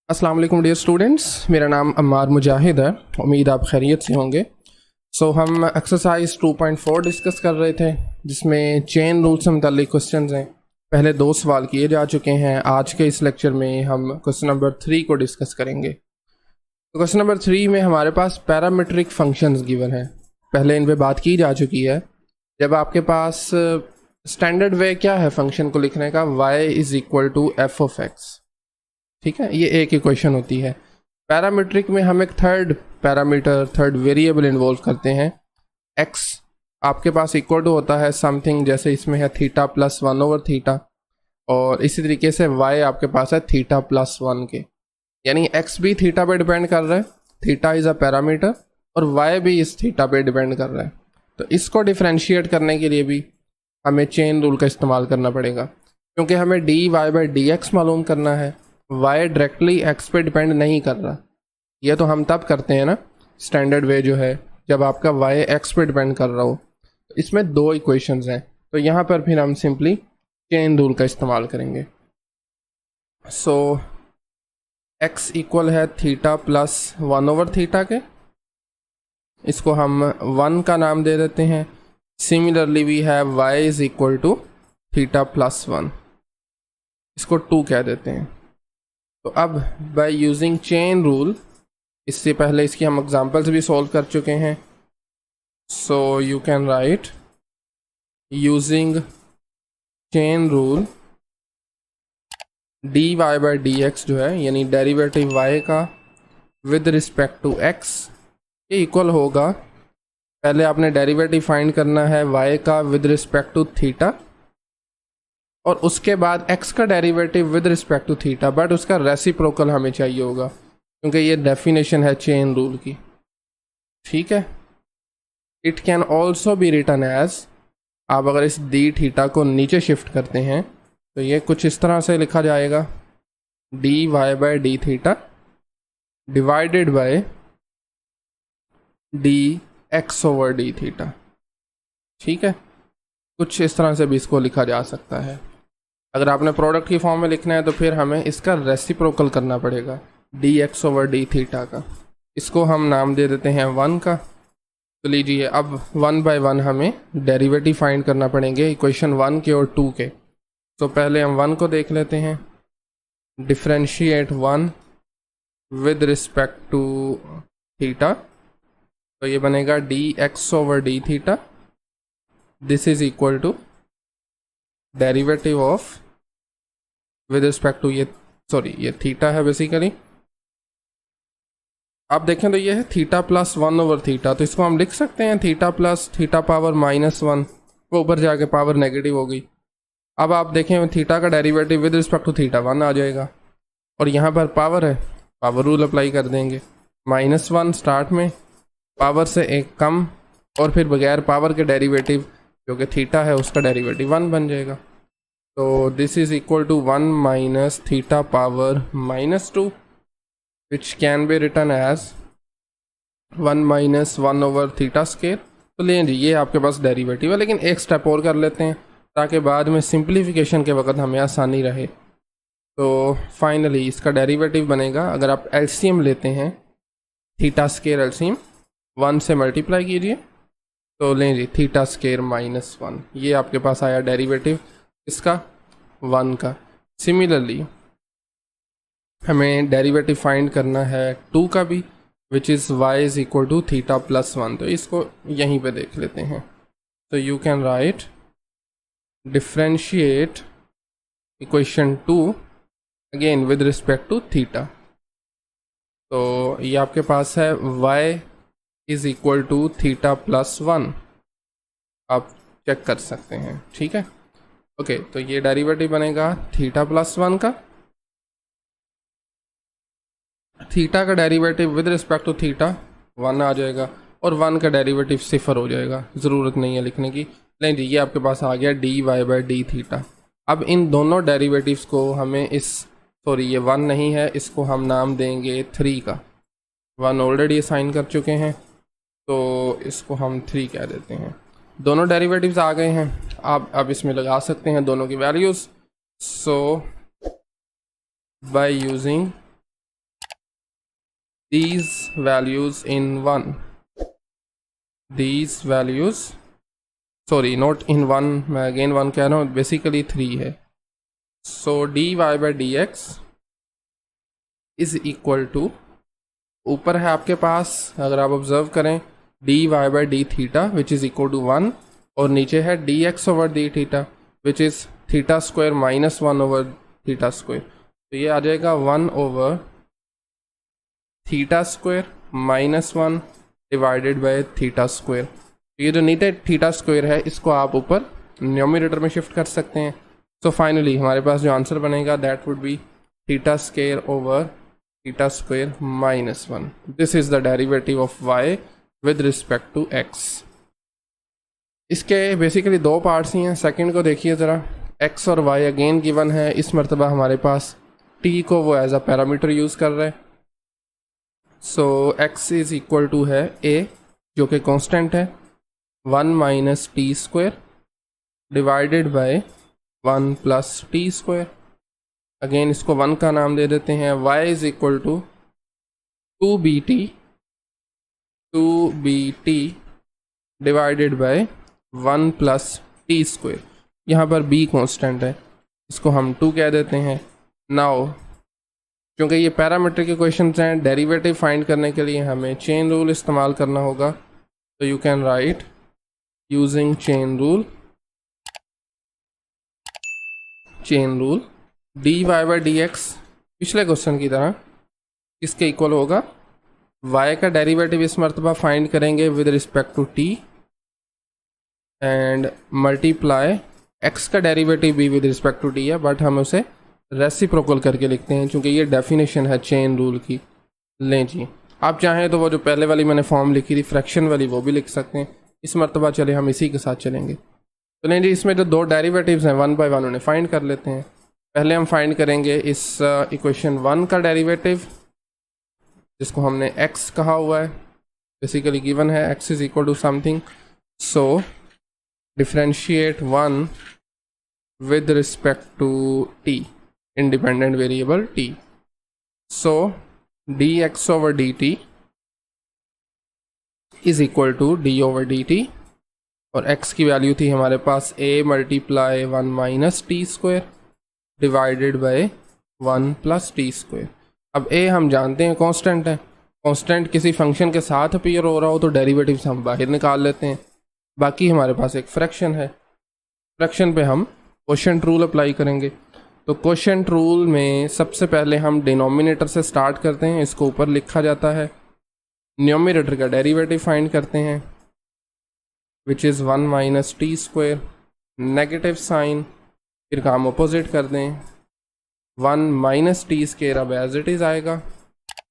अस्सलाम वालेकुम dear students, मेरा नाम अम्मार मुजाहिद है। उम्मीद आप खैरियत से होंगे। हम एक्सरसाइज 2.4 डिस्कस कर रहे थे, जिसमें चेन रूल से मुतल्लिक क्वेश्चंस हैं। पहले 2 सवाल किए जा चुके हैं। आज के इस लेक्चर में हम क्वेश्चन नंबर 3 को डिस्कस करेंगे। तो क्वेश्चन नंबर 3 में हमारे पास पैरामीट्रिक फंक्शंस गिवन है। पहले इन पे बात की जा चुकी है। जब आपके पास स्टैंडर्ड वे क्या है फंक्शन को लिखने का, y is equal to f of x, ठीक है, ये एक इक्वेशन होती है। पैरामीट्रिक में हम एक थर्ड वेरिएबल इन्वॉल्व करते हैं। x आपके पास इक्वल टू होता है समथिंग, जैसे इसमें है थीटा प्लस 1/थीटा, और इसी तरीके से y आपके पास है थीटा प्लस 1 के, यानी x भी थीटा पे डिपेंड कर रहा है, थीटा इज़ अ पैरामीटर, और y भी इस थीटा पे डिपेंड कर रहा है। तो इसको डिफ्रेंशिएट करने के लिए भी हमें चेन रूल का इस्तेमाल करना पड़ेगा, क्योंकि हमें dy/dx मालूम करना है। y डायरेक्टली x पे डिपेंड नहीं कर रहा। ये तो हम तब करते हैं ना, स्टैंडर्ड वे जो है, जब आपका y x पे डिपेंड कर रहा हो। इसमें 2 इक्वेशंस हैं, तो यहाँ पर फिर हम सिंपली चेन रूल का इस्तेमाल करेंगे। x इक्वल है थीटा प्लस 1/थीटा के, इसको हम 1 का नाम दे देते हैं। Similarly we have y is equal to theta plus 1, इसको 2 कह देते हैं। तो अब बाय यूजिंग चेन रूल, इससे पहले इसकी हम एग्जांपल्स भी सॉल्व कर चुके हैं। You can write using chain rule dy/dx जो है, यानी डेरिवेटिव y का विद रिस्पेक्ट टू x, ये इक्वल होगा, पहले आपने डेरिवेटिव फाइंड करना है y का विद रिस्पेक्ट टू थीटा, और उसके बाद x का derivative with respect to theta, but उसका रेसिप्रोकल हमें चाहिए होगा, क्योंकि ये डेफिनेशन है चेन रूल की, ठीक है। It can also be written as, आप अगर इस डी थीटा को नीचे शिफ्ट करते हैं तो ये कुछ इस तरह से लिखा जाएगा, dy/d θ डिवाइडेड बाय dx/d θ, ठीक है। कुछ इस तरह से भी इसको लिखा जा सकता है। अगर आपने प्रोडक्ट की फॉर्म में लिखना है तो फिर हमें इसका रेसिप्रोकल करना पड़ेगा dx/d θ का। इसको हम नाम दे देते हैं 1 का। तो लीजिए, अब 1 बाय 1 हमें डेरिवेटिव फाइंड करना पड़ेंगे इक्वेशन 1 के और 2 के। तो पहले हम 1 को देख लेते हैं। Differentiate 1 with respect to theta, तो ये बनेगा dx/d θ, this is equal to derivative of with respect to ये थीटा है बेसिकली। आप देखें तो ये है थीटा प्लस 1/थीटा, तो इसको हम लिख सकते हैं थीटा प्लस थीटा पावर -1, वो ऊपर जाके पावर नेगेटिव हो गई। अब आप देखें थीटा का derivative with respect to theta 1 आ जाएगा, और यहाँ पर पावर है, पावर रूल अप्लाई कर देंगे। -1 स्टार्ट में, पावर से 1 कम, और फिर बगैर पावर के डेरिवेटिव जो कि थीटा है उसका डेरिवेटिव 1 बन जाएगा। तो this is equal to 1 minus theta power -2, which can be written as 1 minus 1/थीटा स्केयर। तो लें जी, ये आपके पास डेरिवेटिव है, लेकिन एक स्टेप और कर लेते हैं ताकि बाद में सिंप्लीफिकेशन के वक्त हमें आसानी रहे। तो फाइनली इसका डेरिवेटिव बनेगा, अगर आप एलसीएम लेते हैं, थीटा स्केयर एलसीएम 1 से मल्टीप्लाई कीजिए, तो लें जी थीटा स्केयर -1, ये आपके पास आया डेरिवेटिव इसका 1 का। सिमिलरली हमें डेरिवेटिव फाइंड करना है 2 का भी, which is y is equal to theta plus 1, तो इसको यहीं पे देख लेते हैं। तो you can write differentiate equation 2 again with respect to theta. तो ये आपके पास है y is equal to theta plus 1, आप चेक कर सकते हैं, ठीक है। ओके, तो ये डेरिवेटिव बनेगा थीटा प्लस 1 का, थीटा का derivative with respect to theta 1 आ जाएगा, और 1 का डेरिवेटिव 0 हो जाएगा, ज़रूरत नहीं है लिखने की। लेकिन जी ये आपके पास आ गया dy/d θ। अब इन दोनों डेरिवेटिव्स को हमें ये 1 नहीं है, इसको हम नाम देंगे 3 का। 1 ऑलरेडी असाइन कर चुके हैं, तो इसको हम 3 कह देते हैं। दोनों डेरिवेटिव्स आ गए हैं, आप अब इसमें लगा सकते हैं दोनों की values. by using these values in 1, these values, sorry not in 1, मैं अगेन 1 कह रहा हूँ, बेसिकली 3 है। So dy by d x is equal to, ऊपर है आपके पास अगर आप ऑब्जर्व करें dy by d theta which is equal to 1, और नीचे है dx over d theta which is theta square minus 1 over theta square. तो ये आ जाएगा 1 over theta square minus 1 divided by theta square. ये जो नीचे थीटा स्क्वायर है इसको आप ऊपर न्यूमरेटर में शिफ्ट कर सकते हैं। सो फाइनली हमारे पास जो आंसर बनेगा that would be theta square over theta square minus 1। This is the derivative of y with respect to x। इसके बेसिकली दो पार्ट्स ही हैं। सेकंड को देखिए ज़रा, x और y अगेन गिवन है। इस मरतबा हमारे पास t को वो एज अ पैरामीटर यूज़ कर रहे हैं। So x is equal to है a जो कि कांस्टेंट है 1 minus t square divided by 1 plus t square. Again इसको 1 का नाम दे देते हैं। y is equal to 2bt divided by 1 plus t square. यहाँ पर b कांस्टेंट है, इसको हम 2 कह देते हैं। नाउ क्योंकि ये पैरामीटर के क्वेश्चंस हैं, डेरिवेटिव फाइंड करने के लिए हमें चेन रूल इस्तेमाल करना होगा। तो you can write using chain rule dy by d x पिछले क्वेश्चन की तरह किसके इक्वल होगा, y का डेरिवेटिव इस मरतबा फाइंड करेंगे with respect to t and multiply x का डेरिवेटिव भी विद रिस्पेक्ट टू t है, बट हम उसे रेसिप्रोकल करके लिखते हैं क्योंकि ये डेफिनेशन है चेन रूल की। लें जी, आप चाहें तो वो जो पहले वाली मैंने फॉर्म लिखी थी फ्रैक्शन वाली वो भी लिख सकते हैं। इस मरतबा चले हम इसी के साथ चलेंगे। तो नहीं जी, इसमें जो दो डेरिवेटिव्स हैं 1 बाय 1 उन्हें फाइंड कर लेते हैं। पहले हम फाइंड करेंगे इस इक्वेशन 1 का डेरिवेटिव जिसको हमने x कहा हुआ है, बेसिकली गिवन है x is equal to something. So differentiate 1 with respect to t, independent variable t। So dx over dt is equal to d over dt, और x की वैल्यू थी हमारे पास a multiply 1 minus t square divided by 1 plus t square. अब a हम जानते हैं constant है, कांस्टेंट किसी फंक्शन के साथ अपीयर हो रहा हो तो डेरिवेटिव्स हम बाहर निकाल लेते हैं। बाकी हमारे पास एक फ्रैक्शन है, फ्रैक्शन पे हम क्वोशिएंट रूल अप्लाई करेंगे। तो क्वोशिएंट रूल में सबसे पहले हम डिनोमिनेटर से स्टार्ट करते हैं, इसको ऊपर लिखा जाता है। न्यूमरेटर का डेरिवेटिव फाइंड करते हैं which is 1 minus t square, negative sign, फिर काम अपोजिट कर दें 1 माइनस टी स्क्वायर अब एज इट इज़ आएगा,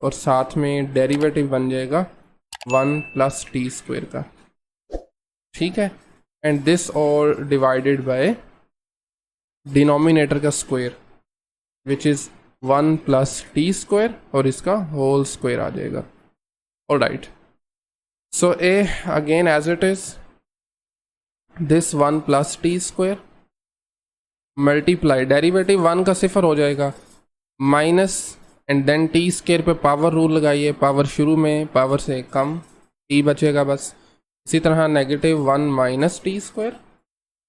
और साथ में डेरिवेटिव बन जाएगा 1 प्लस टी स्क्वायर का। ठीक है, एंड दिस और डिवाइडेड बाय डिनोमिनेटर का square which is 1 plus t square, और इसका होल स्क्वायर आ जाएगा। Alright, so a again as it is this 1 plus t square multiply derivative 1 का सिफर हो जाएगा minus and then t square पे पावर रूल लगाइए, पावर शुरू में पावर से कम टी बचेगा बस। इसी तरह नेगेटिव 1 माइनस टी स्क्वायर,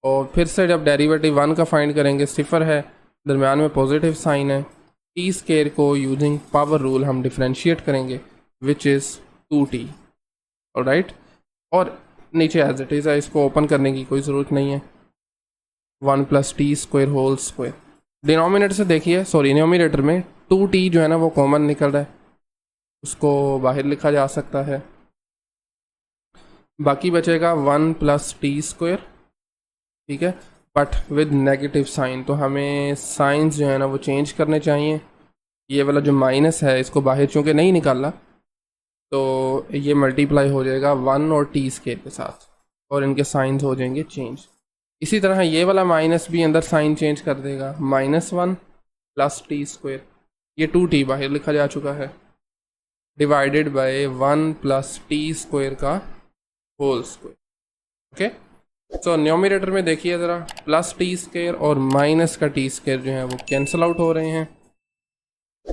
और फिर से जब डेरिवेटिव 1 का फाइंड करेंगे सिफर है, दरम्यान में पॉजिटिव साइन है, टी स्क्वायर को यूजिंग पावर रूल हम डिफरेंशिएट करेंगे विच इज़ 2t। ऑलराइट, और नीचे एज इट इज़ है, इसको ओपन करने की कोई ज़रूरत नहीं है। 1 plus t square whole square, denominator से देखिए, सॉरी न्यूमरेटर में 2t जो है ना वो कॉमन निकल रहा है, उसको बाहर लिखा जा सकता है। बाकी बचेगा 1 प्लस टी स्क्वायर, ठीक है, बट विद नेगेटिव साइन। तो हमें साइंस जो है ना वो चेंज करने चाहिए। ये वाला जो माइनस है इसको बाहर चूँकि नहीं निकाला तो ये मल्टीप्लाई हो जाएगा 1 और टी स्क्वायर के साथ, और इनके साइंस हो जाएंगे चेंज। इसी तरह ये वाला माइनस भी अंदर साइन चेंज कर देगा, -1 प्लस टी स्क्वायर, ये 2t बाहर लिखा जा चुका है, divided by 1 plus t square का whole square. Okay, so numerator में देखिए ज़रा, प्लस टी स्क्वायर और माइनस का टी स्क्वायर जो है वो कैंसिल आउट हो रहे हैं,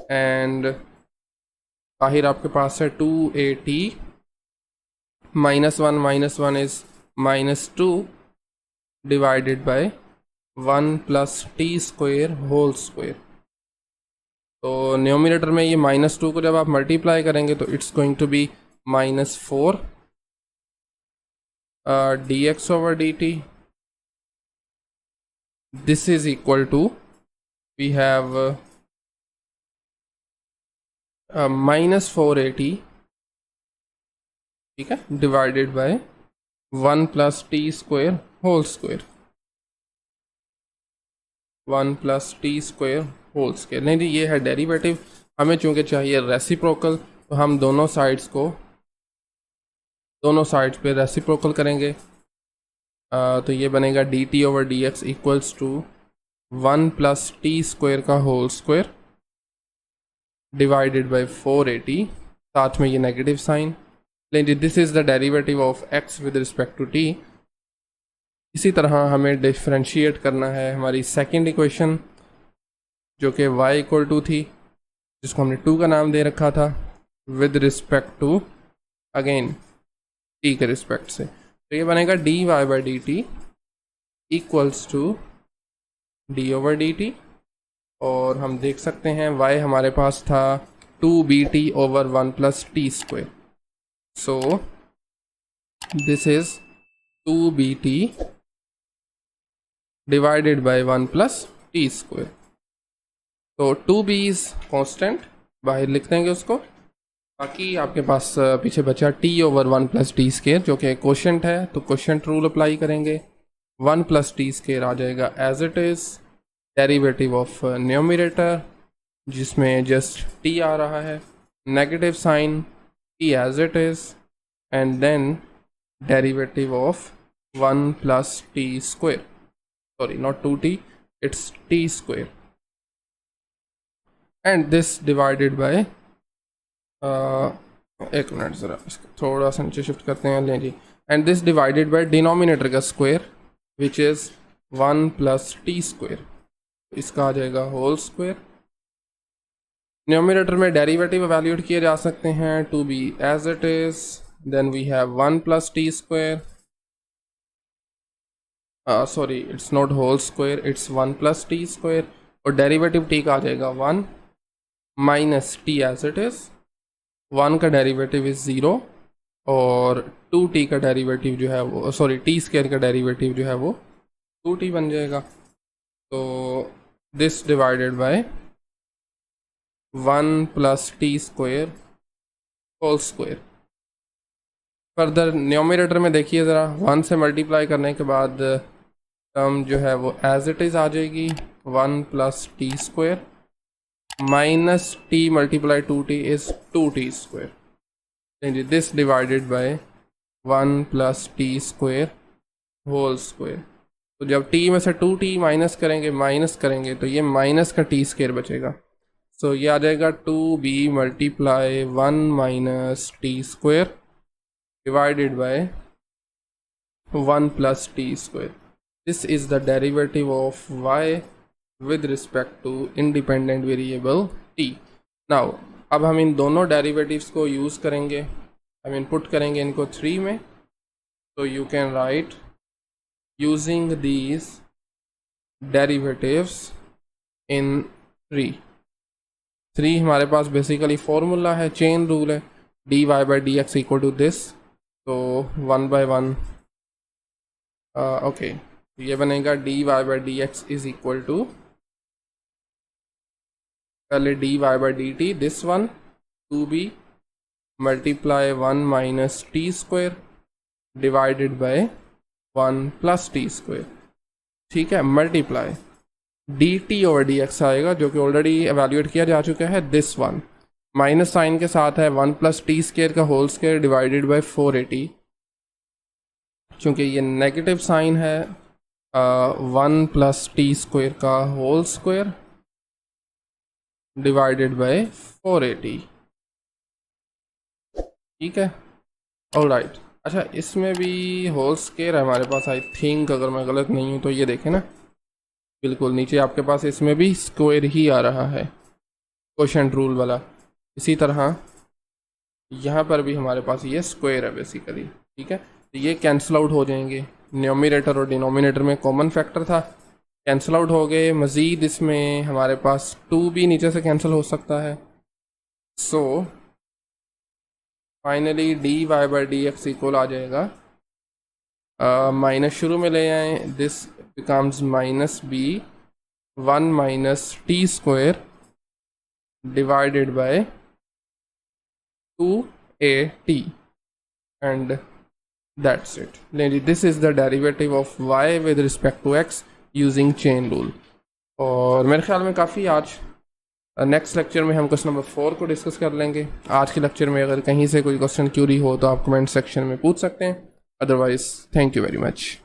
एंड बाहर आपके पास है 2at -1 is -2 divided by 1 plus t square whole square. तो न्यूमरेटर में ये -2 को जब आप मल्टीप्लाई करेंगे तो it's going to be -4 dx over dt. This is equal to, we have -4at, ठीक है, divided by 1 plus t square whole square, 1 plus t square whole square. नहीं जी, ये है डेरिवेटिव। हमें चूंकि चाहिए रेसिप्रोकल, तो हम दोनों साइड्स पे रेसिप्रोकल करेंगे। तो ये बनेगा dt over dx equals to 1 plus t square का whole square divided by 4at, साथ में ये नेगेटिव साइन। लेकिन this is the derivative of x with respect to t। इसी तरह हमें डिफरेंशिएट करना है हमारी सेकंड इक्वेशन, जो कि y इक्वल टू थी, जिसको हमने 2 का नाम दे रखा था, with respect to again t के रिस्पेक्ट से। तो ये बनेगा dy by dt equals to d over dt। और हम देख सकते हैं y हमारे पास था 2bt over 1 plus t square. So this is 2bt divided by 1 plus t square. तो 2b इज कॉन्स्टेंट, बाहर लिख देंगे उसको। बाकी आपके पास पीछे बचा t over 1 plus t square, जो कि क्वोशंट है, तो क्वोशंट रूल अप्लाई करेंगे। 1 प्लस टी स्क्वेयर आ जाएगा as it is, derivative of numerator जिसमें जस्ट t आ रहा है, negative sign t as it is, and then derivative of 1 plus t square, sorry not 2t, it's t square, and this divided by एक minute ज़रा इसको थोड़ा सा नीचे शिफ्ट करते हैं, लें जी, and this divided by denominator का square which is 1 plus t square, इसका आ जाएगा होल स्क्वायर। न्यूमरेटर में डेरिवेटिव एवेल्यूएट किए जा सकते हैं, to be as it is, then we have 1 plus t square, sorry it's not whole square, it's 1 plus t square, और derivative t का आ जाएगा 1 minus t as it is. 1 का डेरिवेटिव इज़ 0 और 2t का डेरिवेटिव जो है वो, सॉरी टी स्क्वायर का डेरिवेटिव जो है वो 2t बन जाएगा। तो this divided by 1 plus t square whole square. Further numerator में देखिए ज़रा, 1 से मल्टीप्लाई करने के बाद टर्म जो है वो एज इट इज़ आ जाएगी, 1 plus t square minus t multiply 2t is 2t square. This divided by 1 plus t square whole square. तो जब t में से 2t माइनस करेंगे तो ये माइनस का t स्क्वायर बचेगा। सो ये आ जाएगा 2b multiply 1 minus t square divided by 1 plus t square. This is the derivative of y with respect to independent variable t. Now अब हम इन दोनों डेरिवेटिव्स को यूज़ करेंगे, हम इनपुट करेंगे इनको 3 में। तो you can write using these derivatives in 3 हमारे पास बेसिकली फॉर्मूला है, चेन रूल है, dy by d x equal to this, तो 1 बाई 1 ओके, ये बनेगा dy by d x is equal to, पहले dy by d t, this one 2b multiply 1 minus t square divided by 1 plus t square, ठीक है, multiply dt over dx आएगा, जो कि already evaluate किया जा चुका है, दिस वन माइनस साइन के साथ है 1 प्लस टी स्क्वायर का होल स्क्वायर डिवाइडेड बाय 480, चूँकि ये नेगेटिव साइन है 1 प्लस टी स्क्वायर का होल स्क्वायर डिवाइडेड बाय 480, ठीक है, ऑलराइट। अच्छा, इसमें भी होल स्क्वायर है हमारे पास, आई थिंक, अगर मैं गलत नहीं हूँ तो ये देखें ना, बिल्कुल नीचे आपके पास इसमें भी स्क्वायर ही आ रहा है, क्वोशंट रूल वाला। इसी तरह यहाँ पर भी हमारे पास ये स्क्वायर है बेसिकली, ठीक है। तो ये कैंसिल आउट हो जाएंगे, न्यूमरेटर और डिनोमिनेटर में कॉमन फैक्टर था, कैंसिल आउट हो गए। मज़ीद इसमें हमारे पास 2 भी नीचे से कैंसिल हो सकता है। So finally d y by d x equal आ जाएगा, माइनस शुरू में ले आए, this becomes minus b 1 minus t square divided by 2at and that's it. This is the derivative of y with respect to x using chain rule. और मेरे ख्याल में काफ़ी आज नेक्स्ट लेक्चर में हम क्वेश्चन नंबर 4 को डिस्कस कर लेंगे। आज के लेक्चर में अगर कहीं से कोई क्वेश्चन क्यूरी हो तो आप कमेंट सेक्शन में पूछ सकते हैं। Otherwise thank you very much.